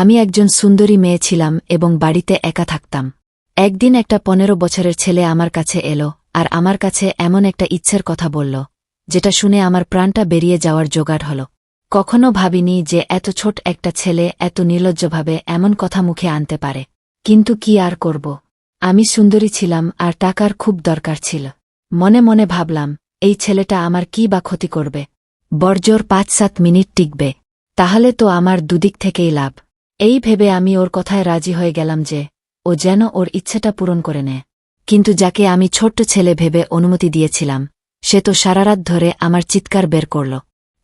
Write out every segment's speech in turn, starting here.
আমি একজন সুন্দরী মেয়ে ছিলাম এবং বাড়িতে একা থাকতাম। একদিন একটা 15 বছরের ছেলে আমার কাছে এলো আর আমার কাছে এমন একটা ইচ্ছের কথা বলল, যেটা শুনে আমার প্রাণটা বেরিয়ে যাওয়ার জোগাড় হল। কখনো ভাবিনি যে এত ছোট একটা ছেলে এত নির্লজ্জভাবে এমন কথা মুখে আনতে পারে। কিন্তু কি আর করব, আমি সুন্দরী ছিলাম আর টাকার খুব দরকার ছিল। মনে মনে ভাবলাম, এই ছেলেটা আমার কি বা ক্ষতি করবে, বড়জোর 5-7 মিনিট টিকবে, তাহলে তো আমার দুদিক থেকেই লাভ। এই ভেবে আমি ওর কথায় রাজি হয়ে গেলাম যে ও যেন ওর ইচ্ছেটা পূরণ করে নেয়। কিন্তু যাকে আমি ছোট্ট ছেলে ভেবে অনুমতি দিয়েছিলাম, সে তো সারারাত ধরে আমার চিৎকার বের করল।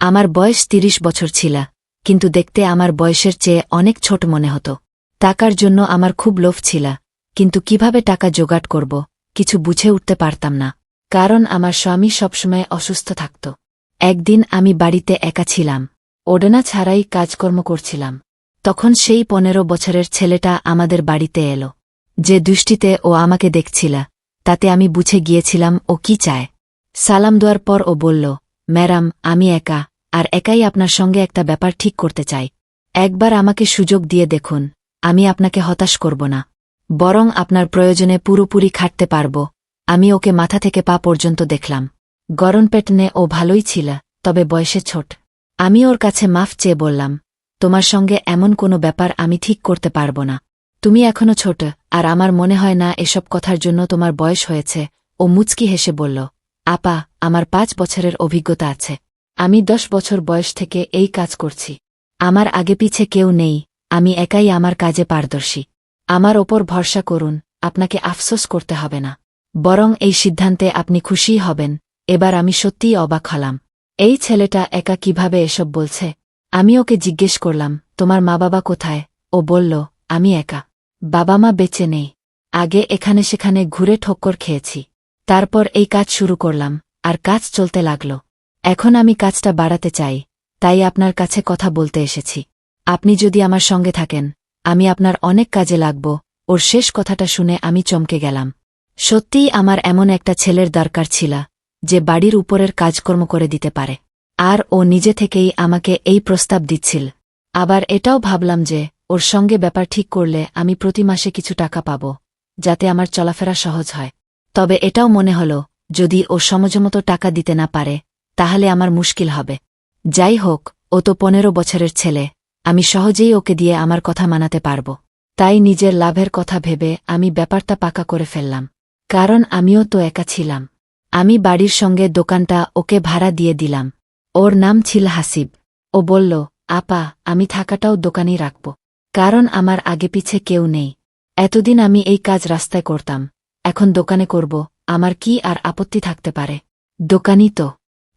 আমার বয়স 30 বছর ছিল, কিন্তু দেখতে আমার বয়সের চেয়ে অনেক ছোট মনে হতো। টাকার জন্য আমার খুব লোভ ছিল, কিন্তু কিভাবে টাকা জোগাড় করব কিছু বুঝে উঠতে পারতাম না, কারণ আমার স্বামী সবসময় অসুস্থ থাকত। একদিন আমি বাড়িতে একা ছিলাম, ওড়না ছাড়াই কাজকর্ম করছিলাম। তখন সেই 15 বছরের ছেলেটা আমাদের বাড়িতে এলো। যে দৃষ্টিতে ও আমাকে দেখছিল, তাতে আমি বুঝে গিয়েছিলাম ও কি চায়। সালাম দেওয়ার পর ও বলল, ম্যাডাম, আমি একা, আর একাই আপনার সঙ্গে একটা ব্যাপার ঠিক করতে চাই। একবার আমাকে সুযোগ দিয়ে দেখুন, আমি আপনাকে হতাশ করব না, বরং আপনার প্রয়োজনে পুরোপুরি খাটতে পারব। আমি ওকে মাথা থেকে পা পর্যন্ত দেখলাম। গরম পেট নে ও ভালোই ছিল, তবে বয়সে ছোট। আমি ওর কাছে মাফ চেয়ে বললাম, তোমার সঙ্গে এমন কোনো ব্যাপার আমি ঠিক করতে পারব না। তুমি এখনো ছোট, আর আমার মনে হয় না এসব কথার জন্য তোমার বয়স হয়েছে। ও মুচকি হেসে বলল, আপা, আমার 5 বছরের অভিজ্ঞতা আছে। আমি 10 বছর বয়স থেকে এই কাজ করছি। আমার আগে পিছে কেউ নেই, আমি একাই আমার কাজে পারদর্শী। আমার ওপর ভরসা করুন, আপনাকে আফসোস করতে হবে না, বরং এই সিদ্ধান্তে আপনি খুশিই হবেন। এবার আমি সত্যিই অবাক হলাম। এই ছেলেটা একা কিভাবে এসব বলছে? আমি ওকে জিজ্ঞেস করলাম, তোমার মা বাবা কোথায়? ও বলল, আমি একা, বাবা মা বেঁচে নেই। আগে এখানে সেখানে ঘুরে ঠক্কর খেয়েছি, তারপর এই কাজ শুরু করলাম, আর কাজ চলতে লাগল। এখন আমি কাজটা বাড়াতে চাই, তাই আপনার কাছে কথা বলতে এসেছি। আপনি যদি আমার সঙ্গে থাকেন, আমি আপনার অনেক কাজে লাগব। ওর শেষ কথাটা শুনে আমি চমকে গেলাম। সত্যিই আমার এমন একটা ছেলের দরকার ছিল, যে বাড়ির উপরের কাজকর্ম করে দিতে পারে। আর ও নিজে থেকেই আমাকে এই প্রস্তাব দিচ্ছিল। আবার এটাও ভাবলাম যে ওর সঙ্গে ব্যাপার ঠিক করলে আমি প্রতি মাসে কিছু টাকা পাব, যাতে আমার চলাফেরা সহজ হয়। তবে এটাও মনে হল, যদি ও সময়মতো টাকা দিতে না পারে, তাহলে আমার মুশকিল হবে। যাই হোক, ও তো 15 বছরের ছেলে, আমি সহজেই ওকে দিয়ে আমার কথা মানাতে পারব। তাই নিজের লাভের কথা ভেবে আমি ব্যাপারটা পাকা করে ফেললাম, কারণ আমিও তো একা ছিলাম। আমি বাড়ির সঙ্গে দোকানটা ওকে ভাড়া দিয়ে দিলাম। ওর নাম ছিল হাসিব। ও বলল, আপা, আমি থাকাটাও দোকানেই রাখব, কারণ আমার আগে পিছে কেউ নেই। এতদিন আমি এই কাজ রাস্তায় করতাম, এখন দোকানে করব, আমার কি আর আপত্তি থাকতে পারে? দোকানই তো।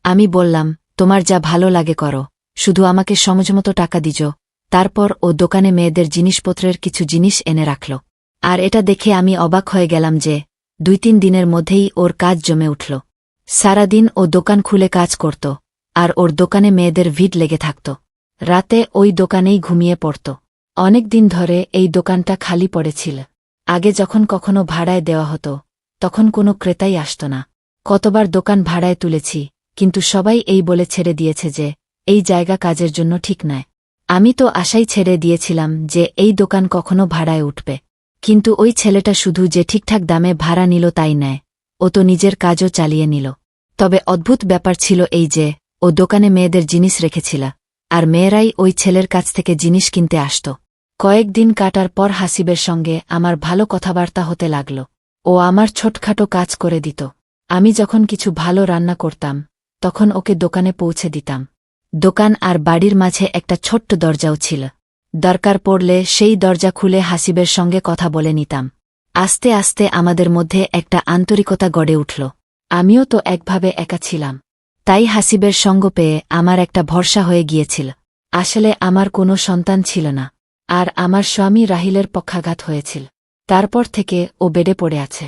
আমি বললাম, তোমার যা ভালো লাগে করো, শুধু আমাকে সময়মতো টাকা দিজো। তারপর ও দোকানে মেয়েদের জিনিসপত্রের কিছু জিনিস এনে রাখল। আর এটা দেখে আমি অবাক হয়ে গেলাম যে 2-3 দিনের মধ্যেই ওর কাজ জমে উঠল। সারাদিন ও দোকান খুলে কাজ করত, আর ওর দোকানে মেয়েদের ভিড় লেগে থাকত। রাতে ওই দোকানেই ঘুমিয়ে পড়ত। অনেক দিন ধরে এই দোকানটা খালি পড়েছিল। আগে যখন কখনো ভাড়ায় দেওয়া হতো, তখন কোনো ক্রেতাই আসত না। কতবার দোকান ভাড়ায় তুলেছি, কিন্তু সবাই এই বলে ছেড়ে দিয়েছে যে এই জায়গা কাজের জন্য ঠিক নয়। আমি তো আশাই ছেড়ে দিয়েছিলাম যে এই দোকান কখনো ভাড়ায় উঠবে। কিন্তু ওই ছেলেটা শুধু যে ঠিকঠাক দামে ভাড়া নিল তাই নয়, ও তো নিজের কাজও চালিয়ে নিল। তবে অদ্ভুত ব্যাপার ছিল এই যে ও দোকানে মেয়েদের জিনিস রেখেছিল, আর মেয়েরাই ওই ছেলের কাছ থেকে জিনিস কিনতে আসত। কয়েকদিন কাটার পর হাসিবের সঙ্গে আমার ভালো কথাবার্তা হতে লাগল। ও আমার ছোটখাটো কাজ করে দিত। আমি যখন কিছু ভালো রান্না করতাম, তখন ওকে দোকানে পৌঁছে দিতাম। দোকান আর বাড়ির মাঝে একটা ছোট্ট দরজাও ছিল। দরকার পড়লে সেই দরজা খুলে হাসিবের সঙ্গে কথা বলে নিতাম। আস্তে আস্তে আমাদের মধ্যে একটা আন্তরিকতা গড়ে উঠল। আমিও তো একভাবে একা ছিলাম, তাই হাসিবের সঙ্গ পেয়ে আমার একটা ভরসা হয়ে গিয়েছিল। আসলে আমার কোনো সন্তান ছিল না, আর আমার স্বামী রাহিলের পক্ষাঘাত হয়েছিল। তারপর থেকে ও বেডে পড়ে আছে।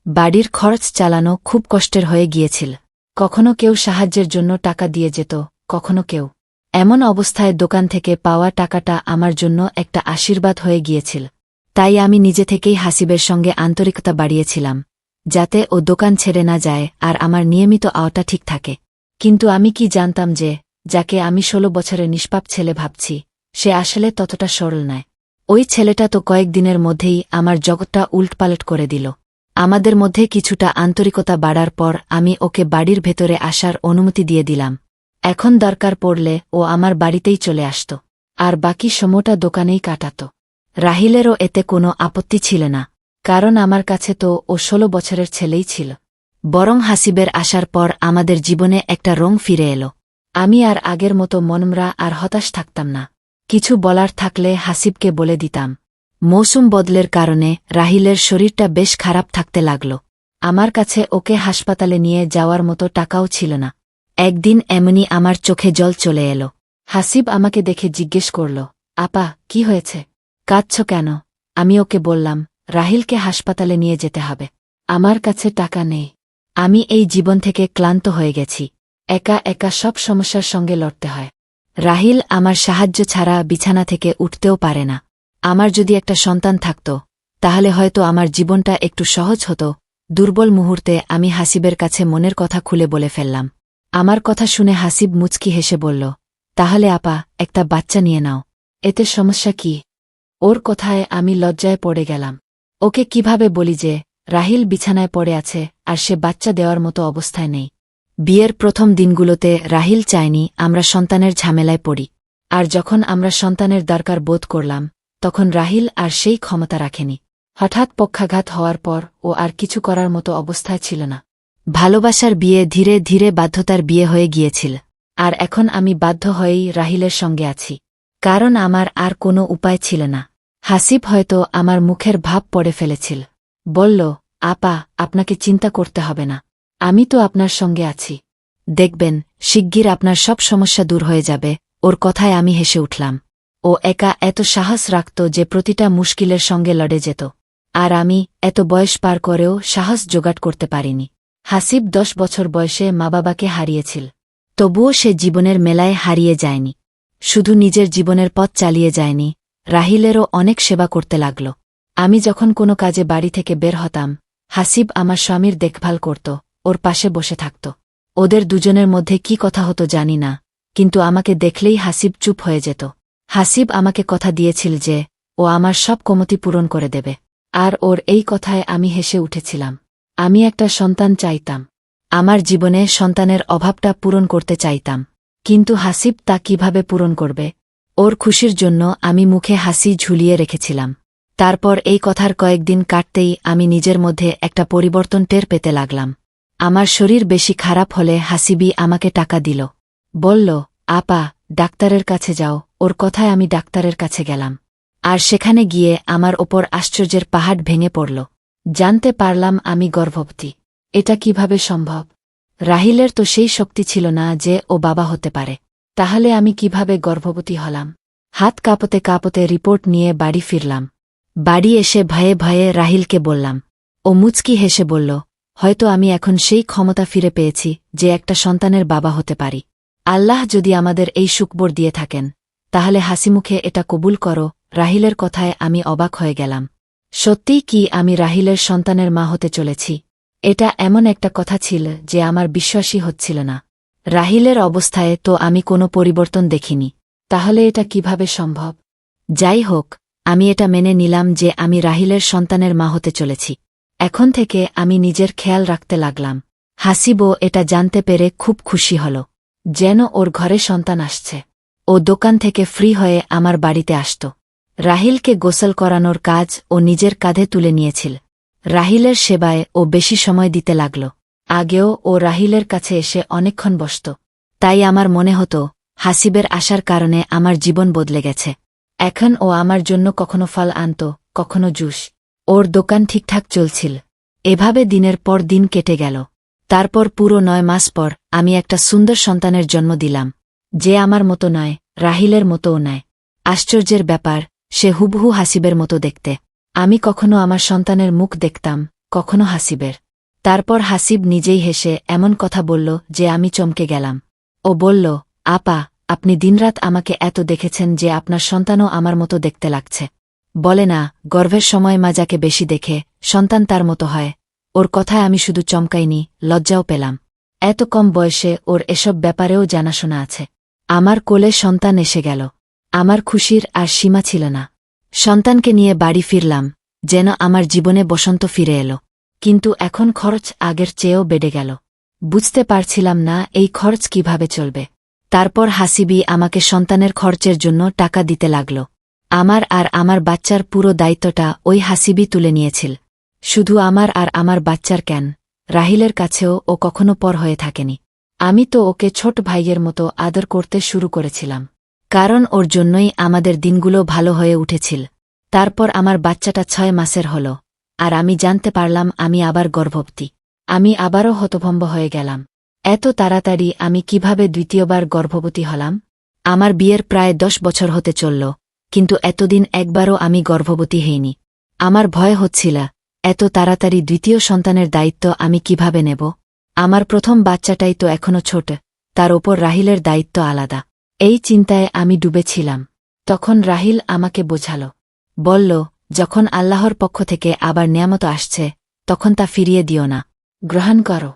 বাড়ির খরচ চালানো খুব কষ্টের হয়ে গিয়েছিল। কখনো কেউ সাহায্যের জন্য টাকা দিয়ে যেত, কখনো কেউ। এমন অবস্থায় দোকান থেকে পাওয়া টাকাটা আমার জন্য একটা আশীর্বাদ হয়ে গিয়েছিল। তাই আমি নিজে থেকেই হাসিবের সঙ্গে আন্তরিকতা বাড়িয়েছিলাম, যাতে ও দোকান ছেড়ে না যায় আর আমার নিয়মিত আওতা ঠিক থাকে। কিন্তু আমি কি জানতাম যে যাকে আমি 16 বছরের নিষ্পাপ ছেলে ভাবছি, সে আসলে ততটা সরল নয়। ওই ছেলেটা তো কয়েকদিনের মধ্যেই আমার জগৎটা উল্টপালট করে দিল। আমাদের মধ্যে কিছুটা আন্তরিকতা বাড়ার পর আমি ওকে বাড়ির ভেতরে আসার অনুমতি দিয়ে দিলাম। এখন দরকার পড়লে ও আমার বাড়িতেই চলে আসত, আর বাকি সময়টা দোকানেই কাটাত। রাহিলেরও এতে কোনো আপত্তি ছিল না, কারণ আমার কাছে তো ও 16 বছরের ছেলেই ছিল। বরং হাসিবের আসার পর আমাদের জীবনে একটা রং ফিরে এলো। আমি আর আগের মতো মনমরা আর হতাশ থাকতাম না। কিছু বলার থাকলে হাসিবকে বলে দিতাম। মৌসুম বদলের কারণে রাহিলের শরীরটা বেশ খারাপ থাকতে লাগল। আমার কাছে ওকে হাসপাতালে নিয়ে যাওয়ার মতো টাকাও ছিল না। একদিন এমনি আমার চোখে জল চলে এলো। হাসিব আমাকে দেখে জিজ্ঞেস করল, আপা, কি হয়েছে? কাঁদছ কেন? আমি ওকে বললাম, রাহিলকে হাসপাতালে নিয়ে যেতে হবে। আমার কাছে টাকা নেই। আমি এই জীবন থেকে ক্লান্ত হয়ে গেছি। একা একা সব সমস্যার সঙ্গে লড়তে হয়। রাহিল আমার সাহায্য ছাড়া বিছানা থেকে উঠতেও পারে না। আমার যদি একটা সন্তান থাকত, তাহলে হয়তো আমার জীবনটা একটু সহজ হতো। দুর্বল মুহূর্তে আমি হাসিবের কাছে মনের কথা খুলে বলে ফেললাম। আমার কথা শুনে হাসিব মুচকি হেসে বলল, তাহলে আপা, একটা বাচ্চা নিয়ে নাও। এতে সমস্যা কি? ওর কথায় আমি লজ্জায় পড়ে গেলাম। ওকে কিভাবে বলি যে রাহিল বিছানায় পড়ে আছে আর সে বাচ্চা দেওয়ার মতো অবস্থায় নেই? বিয়ের প্রথম দিনগুলোতে রাহিল চায়নি আমরা সন্তানের ঝামেলায় পড়ি। আর যখন আমরা সন্তানের দরকার বোধ করলাম, তখন রাহিল আর সেই ক্ষমতা রাখেনি। হঠাৎ পক্ষাঘাত হওয়ার পর ও আর কিছু করার মতো অবস্থায় ছিল না। ভালোবাসার বিয়ে ধীরে ধীরে বাধ্যতার বিয়ে হয়ে গিয়েছিল। আর এখন আমি বাধ্য হয়েই রাহিলের সঙ্গে আছি, কারণ আমার আর কোনো উপায় ছিল না। হাসিব হয়তো আমার মুখের ভাব পড়ে ফেলেছিল। বলল, আপা, আপনাকে চিন্তা করতে হবে না। আমি তো আপনার সঙ্গে আছি। দেখবেন, শিগগির আপনার সব সমস্যা দূর হয়ে যাবে। ওর কথায় আমি হেসে উঠলাম। ও একা এত সাহস রাখত যে প্রতিটা মুশকিলের সঙ্গে লড়ে যেত। আর আমি এত বয়স পার করেও সাহস জোগাড় করতে পারিনি। হাসিব 10 বছর বয়সে মা বাবাকে হারিয়েছিল। তবুও সে জীবনের মেলায় হারিয়ে যায়নি। শুধু নিজের জীবনের পথ চালিয়ে যায়নি, রাহিলেরও অনেক সেবা করতে লাগল। আমি যখন কোনো কাজে বাড়ি থেকে বের হতাম, হাসিব আমার স্বামীর দেখভাল করত, ওর পাশে বসে থাকত। ওদের দুজনের মধ্যে কি কথা হতো জানি না, কিন্তু আমাকে দেখলেই হাসিব চুপ হয়ে যেত। হাসিব আমাকে কথা দিয়েছিল যে ও আমার সব কমতি পূরণ করে দেবে। আর ওর এই কথায় আমি হেসে উঠেছিলাম। আমি একটা সন্তান চাইতাম। আমার জীবনে সন্তানের অভাবটা পূরণ করতে চাইতাম। কিন্তু হাসিব তা কিভাবে পূরণ করবে? ওর খুশির জন্য আমি মুখে হাসি ঝুলিয়ে রেখেছিলাম। তারপর এই কথার কয়েকদিন কাটতেই আমি নিজের মধ্যে একটা পরিবর্তন টের পেতে লাগলাম। আমার শরীর বেশি খারাপ হলে হাসিবই আমাকে টাকা দিল। বলল, আপা, ডাক্তারের কাছে যাও। ওর কথায় আমি ডাক্তারের কাছে গেলাম। আর সেখানে গিয়ে আমার ওপর আশ্চর্যের পাহাড় ভেঙে পড়ল। জানতে পারলাম আমি গর্ভবতী। এটা কিভাবে সম্ভব? রাহিলের তো সেই শক্তি ছিল না যে ও বাবা হতে পারে। তাহলে আমি কিভাবে গর্ভবতী হলাম? হাত কাঁপতে কাঁপতে রিপোর্ট নিয়ে বাড়ি ফিরলাম। বাড়ি এসে ভয়ে ভয়ে রাহিলকে বললাম। ও মুচকি হেসে বলল, হয়তো আমি এখন সেই ক্ষমতা ফিরে পেয়েছি যে একটা সন্তানের বাবা হতে পারি। আল্লাহ যদি আমাদের এই সুখবর দিয়ে থাকেন, তাহলে হাসিমুখে এটা কবুল করো। রাহিলের কথায় আমি অবাক হয়ে গেলাম। সত্যিই কি আমি রাহিলের সন্তানের মা হতে চলেছি? এটা এমন একটা কথা ছিল যে আমার বিশ্বাসই হচ্ছিল না। রাহিলের অবস্থায় তো আমি কোনো পরিবর্তন দেখিনি। তাহলে এটা কিভাবে সম্ভব? যাই হোক, আমি এটা মেনে নিলাম যে আমি রাহিলের সন্তানের মা হতে চলেছি। এখন থেকে আমি নিজের খেয়াল রাখতে লাগলাম। হাসিবও এটা জানতে পেরে খুব খুশি হল, যেন ওর ঘরে সন্তান আসছে। ও দোকান থেকে ফ্রি হয়ে আমার বাড়িতে আসত। রাহিলকে গোসল করানোর কাজ ও নিজের কাঁধে তুলে নিয়েছিল। রাহিলের সেবায় ও বেশি সময় দিতে লাগল। আগেও ও রাহিলের কাছে এসে অনেকক্ষণ বসত। তাই আমার মনে হতো হাসিবের আসার কারণে আমার জীবন বদলে গেছে। এখন ও আমার জন্য কখনো ফল আনত, কখনো জুস। ওর দোকান ঠিকঠাক চলছিল। এভাবে দিনের পর দিন কেটে গেল। তারপর পুরো 9 মাস পর আমি একটা সুন্দর সন্তানের জন্ম দিলাম, যে আমার মতো নয়, রাহিলের মতোও নয়। আশ্চর্যের ব্যাপার, সে হুবহু হাসিবের মতো দেখতে। আমি কখনো আমার সন্তানের মুখ দেখতাম, কখনো হাসিবের। তারপর হাসিব নিজেই হেসে এমন কথা বলল যে আমি চমকে গেলাম। ও বলল, আপা, আপনি দিনরাত আমাকে এত দেখেছেন যে আপনার সন্তানও আমার মতো দেখতে লাগছে। বলে না, গর্ভের সময় মা যাকে বেশি দেখে, সন্তান তার মতো হয়। ওর কথায় আমি শুধু চমকাইনি, লজ্জাও পেলাম। এত কম বয়সে ওর এসব ব্যাপারেও জানাশোনা আছে। আমার কোলে সন্তান এসে গেল। আমার খুশির আর সীমা ছিল না। সন্তানকে নিয়ে বাড়ি ফিরলাম, যেন আমার জীবনে বসন্ত ফিরে এলো। কিন্তু এখন খরচ আগের চেয়েও বেড়ে গেল। বুঝতে পারছিলাম না এই খরচ কিভাবে চলবে। তারপর হাসিবি আমাকে সন্তানের খরচের জন্য টাকা দিতে লাগল। আমার আর আমার বাচ্চার পুরো দায়িত্বটা ওই হাসিবি তুলে নিয়েছিল। শুধু আমার আর আমার বাচ্চার কেন, রাহিলের কাছেও ও কখনো পর হয়ে থাকেনি। আমি তো ওকে ছোট ভাইয়ের মতো আদর করতে শুরু করেছিলাম, কারণ ওর জন্যই আমাদের দিনগুলো ভালো হয়ে উঠেছিল। তারপর আমার বাচ্চাটা 6 মাসের হল, আর আমি জানতে পারলাম আমি আবার গর্ভবতী। আমি আবারও হতভম্ব হয়ে গেলাম। এত তাড়াতাড়ি আমি কিভাবে দ্বিতীয়বার গর্ভবতী হলাম? আমার বিয়ের প্রায় 10 বছর হতে চলল, কিন্তু এতদিন একবারও আমি গর্ভবতী হইনি। আমার ভয় হচ্ছিল, এত তাড়াতাড়ি দ্বিতীয় সন্তানের দায়িত্ব আমি কিভাবে নেব। আমার প্রথম বাচ্চাটাই তো এখনো ছোট, তার ওপর রাহিলের দায়িত্ব আলাদা। এই চিন্তায় আমি ডুবেছিলাম। তখন রাহিল আমাকে বোঝাল, বলল, যখন আল্লাহর পক্ষ থেকে আবার নিয়ামত আসছে, তখন তা ফিরিয়ে দিও না, গ্রহণ করো।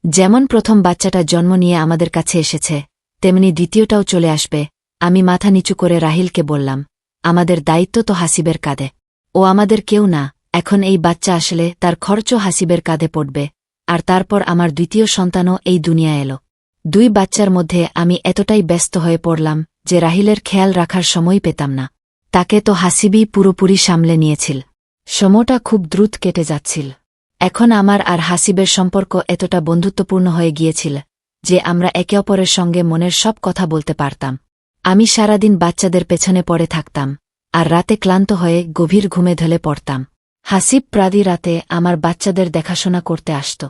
যেমন প্রথম বাচ্চাটা জন্ম নিয়ে আমাদের কাছে এসেছে, তেমনি দ্বিতীয়টাও চলে আসবে। আমি মাথা নিচু করে রাহিলকে বললাম, আমাদের দায়িত্ব তো হাসিবের কাঁধে। ও আমাদের কেউ না, এখন এই বাচ্চা আসলে তার খরচও হাসিবের কাঁধে পড়বে। আর তারপর আমার দ্বিতীয় সন্তানও এই দুনিয়া এলো। 2 বাচ্চার মধ্যে আমি এতটাই ব্যস্ত হয়ে পড়লাম যে রাহিলের খেয়াল রাখার সময় পেতাম না। তাকে তো হাসিবি পুরোপুরি সামলে নিয়েছিল। সময়টা খুব দ্রুত কেটে যাচ্ছিল। এখন আমার আর হাসিবের সম্পর্ক এতটা বন্ধুত্বপূর্ণ হয়ে গিয়েছিল যে আমরা একে অপরের সঙ্গে মনের সব কথা বলতে পারতাম। আমি সারাদিন বাচ্চাদের পেছনে পড়ে থাকতাম, আর রাতে ক্লান্ত হয়ে গভীর ঘুমে ঢলে পড়তাম। হাসিব প্রাদি রাতে আমার বাচ্চাদের দেখাশোনা করতে আসত।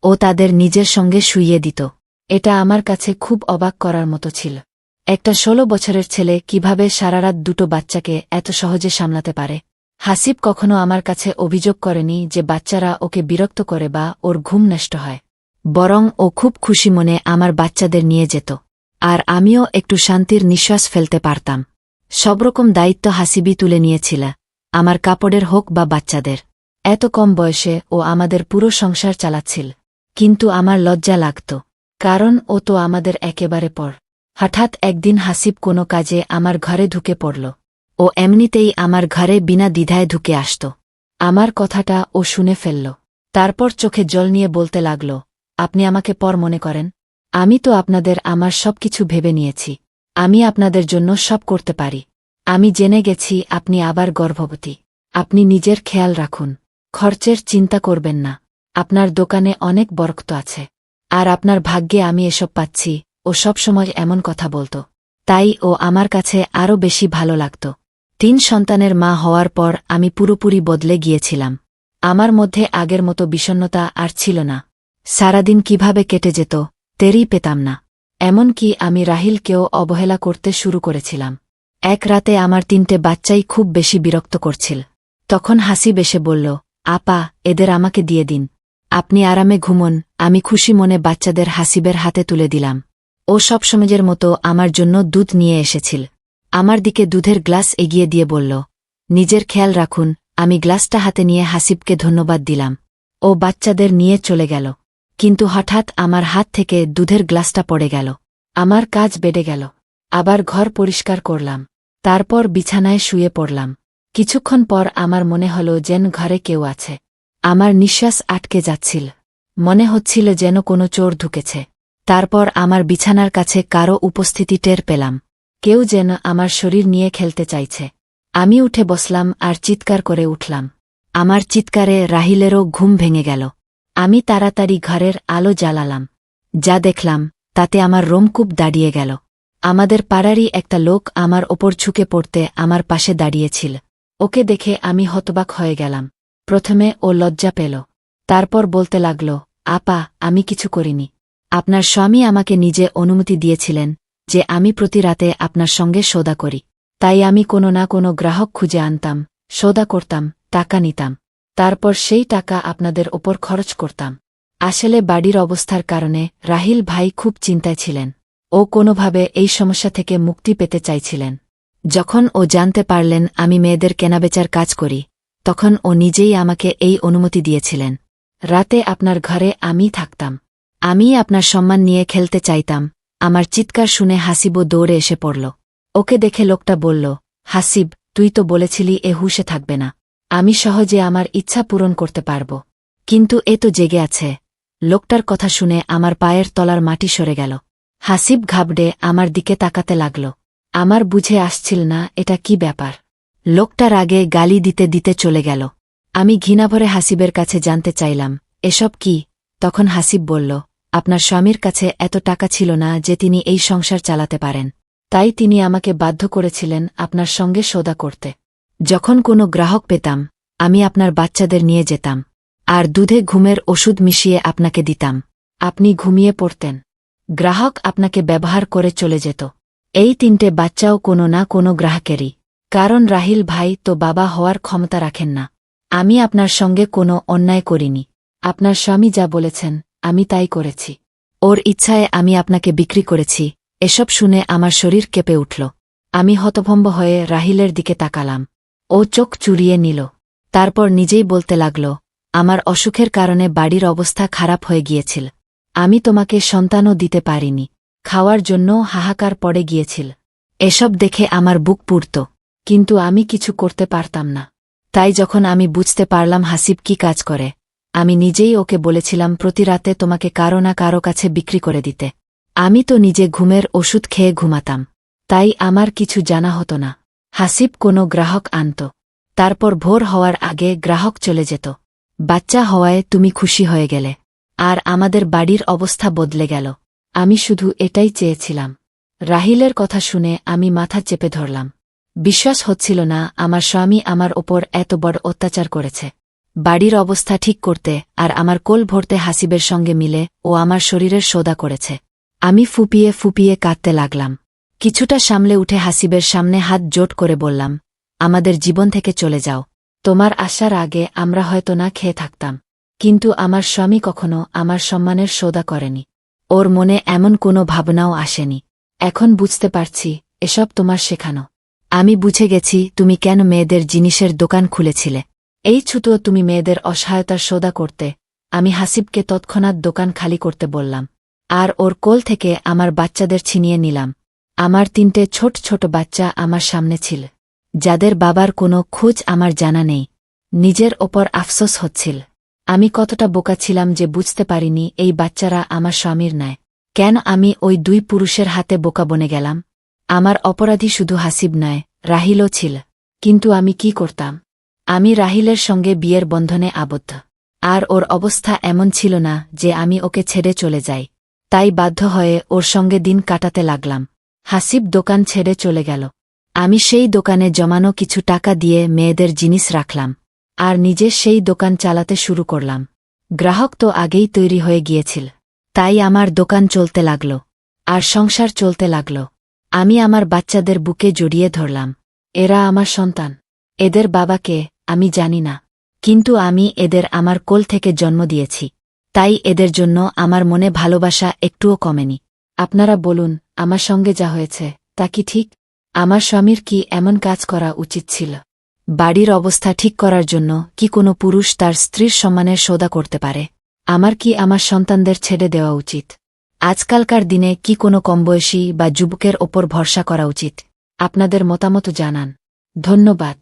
ও তাদের নিজের সঙ্গে শুইয়ে দিত। এটা আমার কাছে খুব অবাক করার মতো ছিল। একটা 16 বছরের ছেলে কিভাবে সারারাত 2টো বাচ্চাকে এত সহজে সামলাতে পারে। হাসিব কখনো আমার কাছে অভিযোগ করেনি যে বাচ্চারা ওকে বিরক্ত করে বা ওর ঘুম নষ্ট হয়। বরং ও খুব খুশি মনে আমার বাচ্চাদের নিয়ে যেত, আর আমিও একটু শান্তির নিঃশ্বাস ফেলতে পারতাম। সবরকম দায়িত্ব হাসিবি তুলে নিয়েছিল, আমার কাপড়ের হোক বা বাচ্চাদের। এত কম বয়সে ও আমাদের পুরো সংসার চালাচ্ছিল। কিন্তু আমার লজ্জা লাগত, কারণ ও তো আমাদের একেবারে পর। হঠাৎ একদিন হাসিব কোনো কাজে আমার ঘরে ঢুকে পড়ল। ও এমনিতেই আমার ঘরে বিনা দ্বিধায় ঢুকে আসত। আমার কথাটা ও শুনে ফেলল। তারপর চোখে জল নিয়ে বলতে লাগল, আপনি আমাকে পর মনে করেন? আমি তো আপনাদের আমার সবকিছু ভেবে নিয়েছি। আমি আপনাদের জন্য সব করতে পারি। আমি জেনে গেছি আপনি আবার গর্ভবতী। আপনি নিজের খেয়াল রাখুন, খরচের চিন্তা করবেন না। আপনার দোকানে অনেক বরকত আছে। আর আপনার ভাগ্যে আমি এসব পাচ্ছি। ও সবসময় এমন কথা বলত। তাই ও আমার কাছে আরও বেশি ভালো লাগত। 3 সন্তানের মা হওয়ার পর আমি পুরোপুরি বদলে গিয়েছিলাম। আমার মধ্যে আগের মতো বিষণ্ণতা আর ছিল না। সারাদিন কিভাবে কেটে যেত টেরই পেতাম না। এমনকি আমি রাহিলকেও অবহেলা করতে শুরু করেছিলাম। এক রাতে আমার 3টে বাচ্চাই খুব বেশি বিরক্ত করছিল। তখন হাসিব এসে বলল, আপা, এদের আমাকে দিয়ে দিন। আপনি আরামে ঘুমন। আমি খুশি মনে বাচ্চাদের হাসিবের হাতে তুলে দিলাম। ও সবসময়ের মতো আমার জন্য দুধ নিয়ে এসেছিল। আমার দিকে দুধের গ্লাস এগিয়ে দিয়ে বলল, নিজের খেয়াল রাখুন। আমি গ্লাসটা হাতে নিয়ে হাসিবকে ধন্যবাদ দিলাম। ও বাচ্চাদের নিয়ে চলে গেল। কিন্তু হঠাৎ আমার হাত থেকে দুধের গ্লাসটা পড়ে গেল। আমার কাজ বেড়ে গেল। আবার ঘর পরিষ্কার করলাম। তারপর বিছানায় শুয়ে পড়লাম। কিছুক্ষণ পর আমার মনে হল যেন ঘরে কেউ আছে। আমার নিঃশ্বাস আটকে যাচ্ছিল। মনে হচ্ছিল যেন কোনো চোর ঢুকেছে। তারপর আমার বিছানার কাছে কারো উপস্থিতি টের পেলাম। কেউ যেন আমার শরীর নিয়ে খেলতে চাইছে। আমি উঠে বসলাম আর চিৎকার করে উঠলাম। আমার চিৎকারে রাহিলেরও ঘুম ভেঙে গেল। আমি তাড়াতাড়ি ঘরের আলো জ্বালালাম। যা দেখলাম তাতে আমার রোমকূপ দাঁড়িয়ে গেল। আমাদের পাড়ারই একটা লোক আমার ওপর ঝুঁকে পড়তে আমার পাশে দাঁড়িয়েছিল। ওকে দেখে আমি হতবাক হয়ে গেলাম। প্রথমে ও লজ্জা পেল। তারপর বলতে লাগল, আপা, আমি কিছু করিনি। আপনার স্বামী আমাকে নিজে অনুমতি দিয়েছিলেন যে আমি প্রতি রাতে আপনার সঙ্গে সওদা করি। তাই আমি কোনো না কোনো গ্রাহক খুঁজে আনতাম, সওদা করতাম, টাকা নিতাম। তারপর সেই টাকা আপনাদের ওপর খরচ করতাম। আসলে বাড়ির অবস্থার কারণে রাহিল ভাই খুব চিন্তায় ছিলেন। ও কোনোভাবে এই সমস্যা থেকে মুক্তি পেতে চাইছিলেন। যখন ও জানতে পারলেন আমি মেয়েদের কেনাবেচার কাজ করি, তখন ও নিজেই আমাকে এই অনুমতি দিয়েছিলেন। রাতে আপনার ঘরে আমিই থাকতাম। আমিই আপনার সম্মান নিয়ে খেলতে চাইতাম। আমার চিৎকার শুনে হাসিবও দৌড়ে এসে পড়ল। ওকে দেখে লোকটা বলল, হাসিব, তুই তো বলেছিলি এ হুঁশে থাকবে না। আমি সহজে আমার ইচ্ছা পূরণ করতে পারব। কিন্তু এ তো জেগে আছে। লোকটার কথা শুনে আমার পায়ের তলার মাটি সরে গেল। হাসিব ঘাবড়ে আমার দিকে তাকাতে লাগল। আমার বুঝে আসছিল না এটা কি ব্যাপার। লোকটার আগে গালি দিতে দিতে চলে গেল। আমি ঘৃণাভরে হাসিবের কাছে জানতে চাইলাম, এসব কি? তখন হাসিব বলল, আপনার স্বামীর কাছে এত টাকা ছিল না যে তিনি এই সংসার চালাতে পারেন। তাই তিনি আমাকে বাধ্য করেছিলেন আপনার সঙ্গে সওদা করতে। যখন কোনো গ্রাহক পেতাম, আমি আপনার বাচ্চাদের নিয়ে যেতাম। আর দুধে ঘুমের ওষুধ মিশিয়ে আপনাকে দিতাম। আপনি ঘুমিয়ে পড়তেন। গ্রাহক আপনাকে ব্যবহার করে চলে যেত। এই 3টে বাচ্চাও কোনো না কোনো গ্রাহকেরই। কারণ রাহিল ভাই তো বাবা হওয়ার ক্ষমতা রাখেন না। আমি আপনার সঙ্গে কোনো অন্যায় করিনি। আপনার স্বামী যা বলেছেন আমি তাই করেছি। ওর ইচ্ছায় আমি আপনাকে বিক্রি করেছি। এসব শুনে আমার শরীর কেঁপে উঠল। আমি হতভম্ব হয়ে রাহিলের দিকে তাকালাম। ও চোখ চুরিয়ে নিল। তারপর নিজেই বলতে লাগল, আমার অসুখের কারণে বাড়ির অবস্থা খারাপ হয়ে গিয়েছিল। আমি তোমাকে সন্তানও দিতে পারিনি। খাওয়ার জন্য হাহাকার পড়ে গিয়েছিল। এসব দেখে আমার বুক পুড়ত। কিন্তু আমি কিছু করতে পারতাম না। তাই যখন আমি বুঝতে পারলাম হাসিব কি কাজ করে, আমি নিজেই ওকে বলেছিলাম প্রতি রাতে তোমাকে কারো না কারো কাছে বিক্রি করে দিতে। আমি তো নিজে ঘুমের ওষুধ খেয়ে ঘুমাতাম। তাই আমার কিছু জানা হতো না। হাসিব কোনো গ্রাহক আনত। তারপর ভোর হওয়ার আগে গ্রাহক চলে যেত। বাচ্চা হওয়ায় তুমি খুশি হয়ে গেলে। আর আমাদের বাড়ির অবস্থা বদলে গেল। আমি শুধু এটাই চেয়েছিলাম। রাহিলের কথা শুনে আমি মাথা চেপে ধরলাম। বিশ্বাস হচ্ছিল না আমার স্বামী আমার ওপর এত বড় অত্যাচার করেছে। বাড়ির অবস্থা ঠিক করতে আর আমার কোল ভরতে হাসিবের সঙ্গে মিলে ও আমার শরীরের সওদা করেছে। আমি ফুপিয়ে ফুপিয়ে কাঁদতে লাগলাম। কিছুটা সামলে উঠে হাসিবের সামনে হাত জোট করে বললাম, আমাদের জীবন থেকে চলে যাও। তোমার আসার আগে আমরা হয়তো না খেয়ে থাকতাম। কিন্তু আমার স্বামী কখনো আমার সম্মানের সওদা করেনি। ওর মনে এমন কোনো ভাবনাও আসেনি। এখন বুঝতে পারছি এসব তোমার শেখানো। আমি বুঝে গেছি তুমি কেন মেয়েদের জিনিসের দোকান খুলেছিলে। এই ছুতো তুমি মেয়েদের অসহায়তার সওদা করতে। আমি হাসিবকে তৎক্ষণাৎ দোকান খালি করতে বললাম। আর ওর কোল থেকে আমার বাচ্চাদের ছিনিয়ে নিলাম। আমার 3টে ছোট ছোট বাচ্চা আমার সামনে ছিল, যাদের বাবার কোনো খোঁজ আমার জানা নেই। নিজের ওপর আফসোস হচ্ছিল। আমি কতটা বোকা ছিলাম যে বুঝতে পারিনি এই বাচ্চারা আমার স্বামীর নয়। কেন আমি ওই 2 পুরুষের হাতে বোকা বনে গেলাম? আমার অপরাধী শুধু হাসিব নয়, রাহিলও ছিল। কিন্তু আমি কি করতাম? আমি রাহিলের সঙ্গে বিয়ের বন্ধনে আবদ্ধ। আর ওর অবস্থা এমন ছিল না যে আমি ওকে ছেড়ে চলে যাই। তাই বাধ্য হয়ে ওর সঙ্গে দিন কাটাতে লাগলাম। হাসিব দোকান ছেড়ে চলে গেল। আমি সেই দোকানে জমানো কিছু টাকা দিয়ে মেয়েদের জিনিস রাখলাম। আর নিজে সেই দোকান চালাতে শুরু করলাম। গ্রাহক তো আগেই তৈরি হয়ে গিয়েছিল। তাই আমার দোকান চলতে লাগল। আর সংসার চলতে লাগল। আমি আমার বাচ্চাদের বুকে জড়িয়ে ধরলাম। এরা আমার সন্তান। এদের বাবাকে আমি জানি না। কিন্তু আমি এদের আমার কোল থেকে জন্ম দিয়েছি। তাই এদের জন্য আমার মনে ভালোবাসা একটুও কমেনি। আপনারা বলুন, আমার সঙ্গে যা হয়েছে তা কি ঠিক? আমার স্বামীর কি এমন কাজ করা উচিত ছিল? বাড়ির অবস্থা ঠিক করার জন্য কি কোনো পুরুষ তার স্ত্রীর সম্মানের সওদা করতে পারে? আমার কি আমার সন্তানদের ছেড়ে দেওয়া উচিত? আজকালকার দিনে কি কোনো কমবয়সী বা যুবকের ওপর ভরসা করা উচিত? আপনাদের মতামত জানান। ধন্যবাদ।